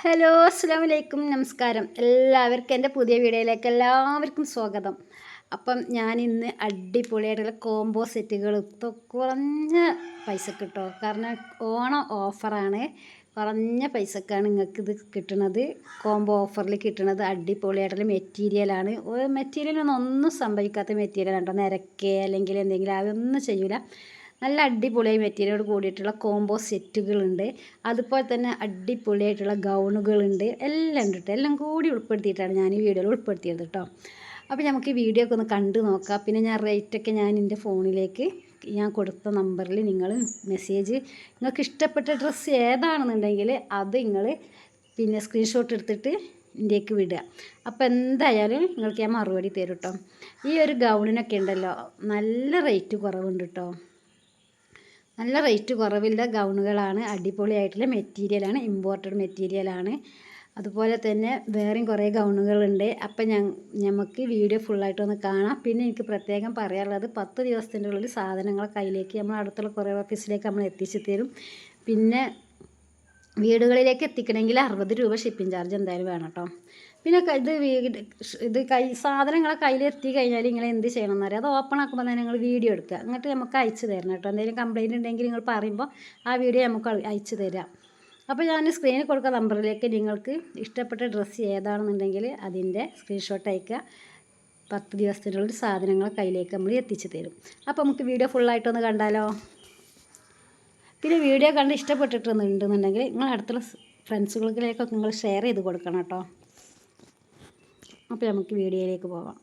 Hello അസ്സലാമലൈക്കും നമസ്കാരം. എല്ലാവർക്കും എൻ്റെ പുതിയ വീഡിയോയിലേക്ക് എല്ലാവർക്കും സ്വാഗതം. അപ്പം ഞാൻ ഇന്ന് അടിപൊളിയായിട്ടുള്ള കോംബോ സെറ്റുകൾ കുറഞ്ഞ പൈസക്ക് കിട്ടോ, കാരണം ഓണം ഓഫറാണ്. കുറഞ്ഞ പൈസക്കാണ് നിങ്ങൾക്ക് ഇത് കിട്ടുന്നത്. കോംബോ ഓഫറിൽ കിട്ടുന്നത് അടിപൊളിയായിട്ടുള്ള മെറ്റീരിയലാണ്. ഒന്നും സംഭവിക്കാത്ത മെറ്റീരിയൽ കേട്ടോ. നിരക്കേ അല്ലെങ്കിൽ എന്തെങ്കിലും അതൊന്നും ചെയ്യൂല. നല്ല അടിപൊളിയായി മെറ്റീരിയലോട് കൂടിയിട്ടുള്ള കോംബോ സെറ്റുകളുണ്ട്. അതുപോലെ തന്നെ അടിപൊളിയായിട്ടുള്ള ഗൗണുകളുണ്ട്. എല്ലാം ഉണ്ട് കേട്ടോ. എല്ലാം കൂടി ഉൾപ്പെടുത്തിയിട്ടാണ് ഞാൻ ഈ വീഡിയോയിൽ ഉൾപ്പെടുത്തിയത് കേട്ടോ. അപ്പോൾ നമുക്ക് ഈ വീഡിയോ ഒക്കെ ഒന്ന് കണ്ടു നോക്കാം. പിന്നെ ഞാൻ റേറ്റൊക്കെ ഞാൻ എൻ്റെ ഫോണിലേക്ക് ഞാൻ കൊടുത്ത നമ്പറിൽ നിങ്ങൾ മെസ്സേജ്, നിങ്ങൾക്ക് ഇഷ്ടപ്പെട്ട ഡ്രസ്സ് ഏതാണെന്നുണ്ടെങ്കിൽ അത് നിങ്ങൾ പിന്നെ സ്ക്രീൻഷോട്ട് എടുത്തിട്ട് ഇന്ത്യക്ക് വിടുക. അപ്പോൾ എന്തായാലും നിങ്ങൾക്ക് ഞാൻ മറുപടി തരും കേട്ടോ. ഈ ഒരു ഗൗണിനൊക്കെ ഉണ്ടല്ലോ നല്ല റേറ്റ് കുറവുണ്ട് കേട്ടോ. നല്ല റേറ്റ് കുറവില്ല ഗൗണുകളാണ്. അടിപൊളിയായിട്ടുള്ള മെറ്റീരിയലാണ്, ഇമ്പോർട്ടഡ് മെറ്റീരിയലാണ്. അതുപോലെ തന്നെ വേറെയും കുറേ ഗൗണുകളുണ്ട്. അപ്പം നമുക്ക് വീഡിയോ ഫുള്ളായിട്ടൊന്ന് കാണാം. പിന്നെ എനിക്ക് പ്രത്യേകം പറയാനുള്ളത് 10 ദിവസത്തിൻ്റെ ഉള്ളിൽ സാധനങ്ങൾ കയ്യിലേക്ക് നമ്മൾ അടുത്തുള്ള കുറേ ഓഫീസിലേക്ക് നമ്മൾ എത്തിച്ചു തരും. പിന്നെ വീടുകളിലേക്ക് എത്തിക്കണമെങ്കിൽ 60 രൂപ ഷിപ്പിംഗ് ചാർജ് എന്തായാലും വേണം കേട്ടോ. പിന്നെ സാധനങ്ങളെ കയ്യിലെത്തി കഴിഞ്ഞാൽ നിങ്ങൾ എന്ത് ചെയ്യണം എന്നറിയാം. അത് ഓപ്പൺ ആക്കുമ്പോൾ തന്നെ നിങ്ങൾ വീഡിയോ എടുക്കുക, എന്നിട്ട് നമുക്ക് അയച്ചു തരണം കേട്ടോ. എന്തെങ്കിലും കംപ്ലയിൻറ്റ് ഉണ്ടെങ്കിൽ നിങ്ങൾ പറയുമ്പോൾ ആ വീഡിയോ നമുക്ക് അയച്ചു തരാം. അപ്പോൾ ഞാൻ സ്ക്രീനിൽ കൊടുക്കുന്ന നമ്പറിലേക്ക് നിങ്ങൾക്ക് ഇഷ്ടപ്പെട്ട ഡ്രസ്സ് ഏതാണെന്നുണ്ടെങ്കിൽ അതിൻ്റെ സ്ക്രീൻഷോട്ട് അയക്കുക. 10 ദിവസത്തിനുള്ളിൽ സാധനങ്ങൾ കയ്യിലേക്ക് നമ്മൾ എത്തിച്ചു തരും. അപ്പോൾ നമുക്ക് വീഡിയോ ഫുള്ളായിട്ടൊന്ന് കണ്ടാലോ. പിന്നെ വീഡിയോ കണ്ട് ഇഷ്ടപ്പെട്ടിട്ടുണ്ടെന്നുണ്ടെങ്കിൽ നിങ്ങൾ അടുത്തുള്ള ഫ്രണ്ട്സുകളിലേക്കൊക്കെ നിങ്ങൾ ഷെയർ ചെയ്ത് കൊടുക്കണം കേട്ടോ. അപ്പോൾ നമുക്ക് വീഡിയോയിലേക്ക് പോകാം.